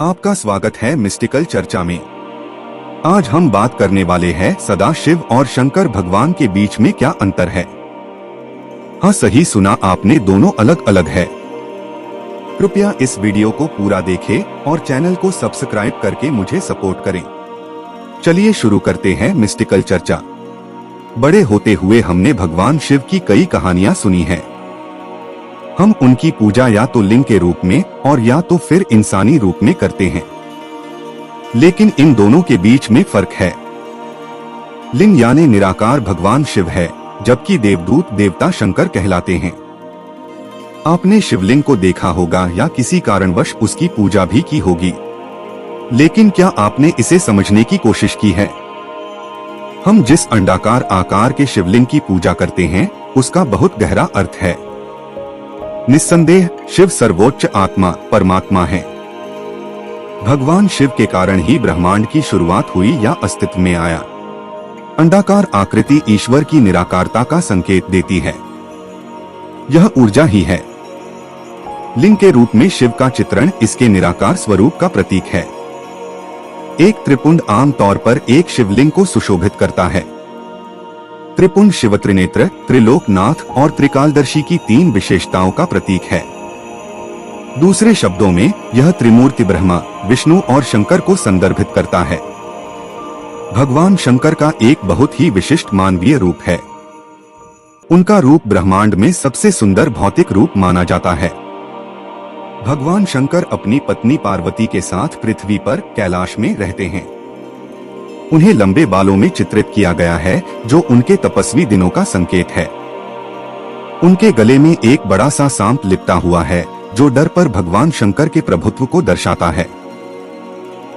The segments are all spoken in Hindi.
आपका स्वागत है मिस्टिकल चर्चा में। आज हम बात करने वाले हैं सदाशिव और शंकर भगवान के बीच में क्या अंतर है। हाँ, सही सुना आपने, दोनों अलग अलग है। कृपया इस वीडियो को पूरा देखें और चैनल को सब्सक्राइब करके मुझे सपोर्ट करें। चलिए शुरू करते हैं मिस्टिकल चर्चा। बड़े होते हुए हमने भगवान शिव की कई कहानियां सुनी हैं। हम उनकी पूजा या तो लिंग के रूप में और या तो फिर इंसानी रूप में करते हैं, लेकिन इन दोनों के बीच में फर्क है। लिंग यानी निराकार भगवान शिव है, जबकि देवदूत देवता शंकर कहलाते हैं। आपने शिवलिंग को देखा होगा या किसी कारणवश उसकी पूजा भी की होगी, लेकिन क्या आपने इसे समझने की कोशिश की है? हम जिस अंडाकार आकार के शिवलिंग की पूजा करते हैं, उसका बहुत गहरा अर्थ है। निस्संदेह शिव सर्वोच्च आत्मा परमात्मा है। भगवान शिव के कारण ही ब्रह्मांड की शुरुआत हुई या अस्तित्व में आया। अंडाकार आकृति ईश्वर की निराकारता का संकेत देती है। यह ऊर्जा ही है। लिंग के रूप में शिव का चित्रण इसके निराकार स्वरूप का प्रतीक है। एक त्रिपुंड आम तौर पर एक शिवलिंग को सुशोभित करता है। त्रिपुंड शिव त्रिनेत्र, त्रिलोकनाथ और त्रिकालदर्शी की तीन विशेषताओं का प्रतीक है। दूसरे शब्दों में यह त्रिमूर्ति ब्रह्मा, विष्णु और शंकर को संदर्भित करता है। भगवान शंकर का एक बहुत ही विशिष्ट मानवीय रूप है। उनका रूप ब्रह्मांड में सबसे सुंदर भौतिक रूप माना जाता है। भगवान शंकर अपनी पत्नी पार्वती के साथ पृथ्वी पर कैलाश में रहते हैं। उन्हें लंबे बालों में चित्रित किया गया है, जो उनके तपस्वी दिनों का संकेत है। उनके गले में एक बड़ा सा सांप लिपटा हुआ है, जो डर पर भगवान शंकर के प्रभुत्व को दर्शाता है।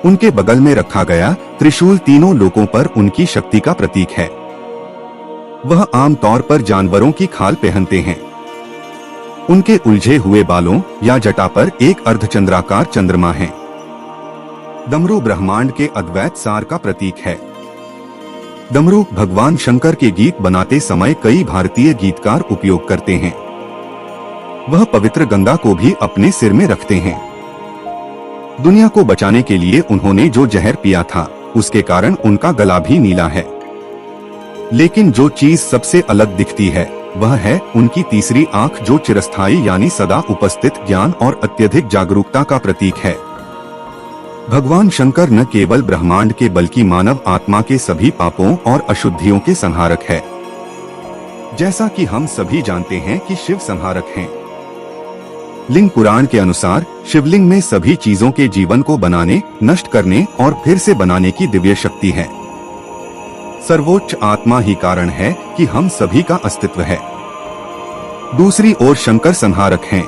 उनके बगल में रखा गया त्रिशूल तीनों लोकों पर उनकी शक्ति का प्रतीक है। वह आमतौर पर जानवरों की खाल पहनते हैं। उनके उलझे हुए बालों या जटा पर एक अर्धचंद्राकार चंद्रमा है। डमरू ब्रह्मांड के अद्वैत सार का प्रतीक है। डमरू भगवान शंकर के गीत बनाते समय कई भारतीय गीतकार उपयोग करते हैं। वह पवित्र गंगा को भी अपने सिर में रखते हैं। दुनिया को बचाने के लिए उन्होंने जो जहर पिया था, उसके कारण उनका गला भी नीला है। लेकिन जो चीज सबसे अलग दिखती है, वह है उनकी तीसरी आंख, जो चिरस्थायी यानी सदा उपस्थित ज्ञान और अत्यधिक जागरूकता का प्रतीक है। भगवान शंकर न केवल ब्रह्मांड के बल्कि मानव आत्मा के सभी पापों और अशुद्धियों के संहारक है। जैसा कि हम सभी जानते हैं कि शिव संहारक हैं। लिंग पुराण के अनुसार शिवलिंग में सभी चीजों के जीवन को बनाने, नष्ट करने और फिर से बनाने की दिव्य शक्ति है। सर्वोच्च आत्मा ही कारण है कि हम सभी का अस्तित्व है। दूसरी ओर शंकर संहारक हैं।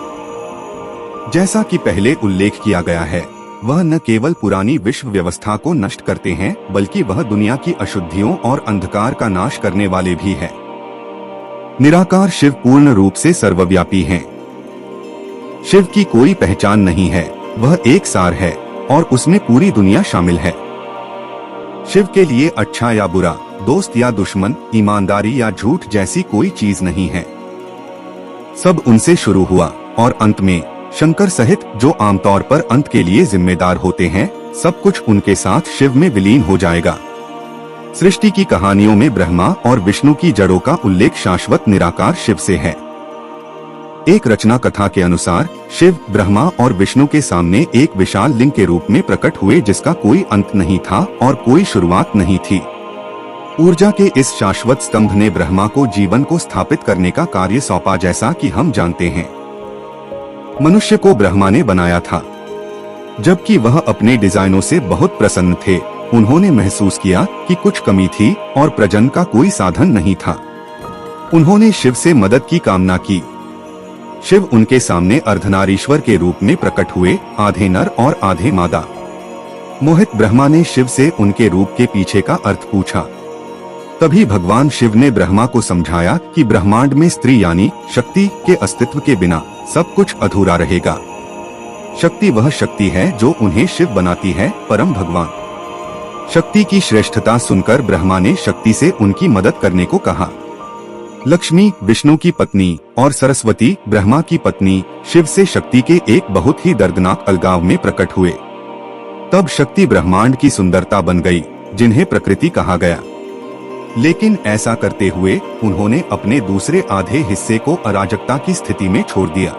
जैसा कि पहले उल्लेख किया गया है, वह न केवल पुरानी विश्व व्यवस्था को नष्ट करते हैं, बल्कि वह दुनिया की अशुद्धियों और अंधकार का नाश करने वाले भी हैं। निराकार शिव पूर्ण रूप से सर्वव्यापी हैं। शिव की कोई पहचान नहीं है, वह एक सार है और उसमें पूरी दुनिया शामिल है। शिव के लिए अच्छा या बुरा, दोस्त या दुश्मन, ईमानदारी या झूठ जैसी कोई चीज नहीं है। सब उनसे शुरू हुआ और अंत में शंकर सहित जो आमतौर पर अंत के लिए जिम्मेदार होते हैं, सब कुछ उनके साथ शिव में विलीन हो जाएगा। सृष्टि की कहानियों में ब्रह्मा और विष्णु की जड़ों का उल्लेख शाश्वत निराकार शिव से है। एक रचना कथा के अनुसार शिव ब्रह्मा और विष्णु के सामने एक विशाल लिंग के रूप में प्रकट हुए, जिसका कोई अंत नहीं था और कोई शुरुआत नहीं थी। ऊर्जा के इस शाश्वत स्तंभ ने ब्रह्मा को जीवन को स्थापित करने का कार्य सौंपा, जैसा कि हम जानते हैं। मनुष्य को ब्रह्मा ने बनाया था। जबकि वह अपने डिजाइनों से बहुत प्रसन्न थे, उन्होंने महसूस किया कि कुछ कमी थी और प्रजनन का कोई साधन नहीं था। उन्होंने शिव से मदद की कामना की। शिव उनके सामने अर्धनारीश्वर के रूप में प्रकट हुए, आधे नर और आधे मादा। मोहित ब्रह्मा ने शिव से उनके रूप के पीछे का अर्थ पूछा। तभी भगवान शिव ने ब्रह्मा को समझाया कि ब्रह्मांड में स्त्री यानी शक्ति के अस्तित्व के बिना सब कुछ अधूरा रहेगा। शक्ति वह शक्ति है जो उन्हें शिव बनाती है, परम भगवान। शक्ति की श्रेष्ठता सुनकर ब्रह्मा ने शक्ति से उनकी मदद करने को कहा। लक्ष्मी विष्णु की पत्नी और सरस्वती ब्रह्मा की पत्नी शिव से शक्ति के एक बहुत ही दर्दनाक अलगाव में प्रकट हुए। तब शक्ति ब्रह्मांड की सुंदरता बन गई, जिन्हें प्रकृति कहा गया। लेकिन ऐसा करते हुए उन्होंने अपने दूसरे आधे हिस्से को अराजकता की स्थिति में छोड़ दिया।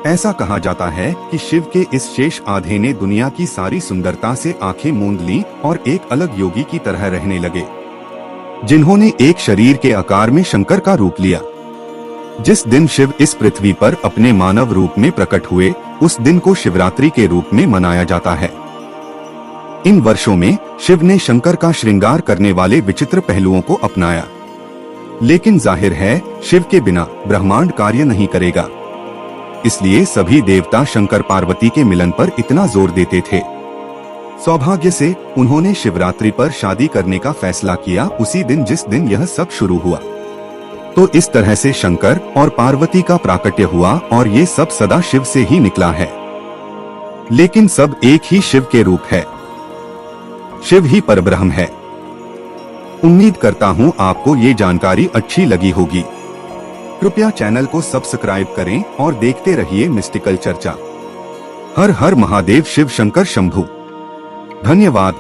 ऐसा कहा जाता है कि शिव के इस शेष आधे ने दुनिया की सारी सुंदरता से आंखें मूंद ली और एक अलग योगी की तरह रहने लगे, जिन्होंने एक शरीर के आकार में शंकर का रूप लिया। जिस दिन शिव इस पृथ्वी पर अपने मानव रूप में प्रकट हुए, उस दिन को शिवरात्रि के रूप में मनाया जाता है। इन वर्षों में शिव ने शंकर का श्रृंगार करने वाले विचित्र पहलुओं को अपनाया, लेकिन जाहिर है शिव के बिना ब्रह्मांड कार्य नहीं करेगा। इसलिए सभी देवता शंकर पार्वती के मिलन पर इतना जोर देते थे। सौभाग्य से उन्होंने शिवरात्रि पर शादी करने का फैसला किया, उसी दिन जिस दिन यह सब शुरू हुआ। तो इस तरह से शंकर और पार्वती का प्राकट्य हुआ और ये सब सदा शिव से ही निकला है। लेकिन सब एक ही शिव के रूप है। शिव ही परब्रह्म है। उम्मीद करता हूँ आपको ये जानकारी अच्छी लगी होगी। कृपया चैनल को सब्सक्राइब करें और देखते रहिए मिस्टिकल चर्चा। हर हर महादेव, शिव शंकर शंभु। धन्यवाद।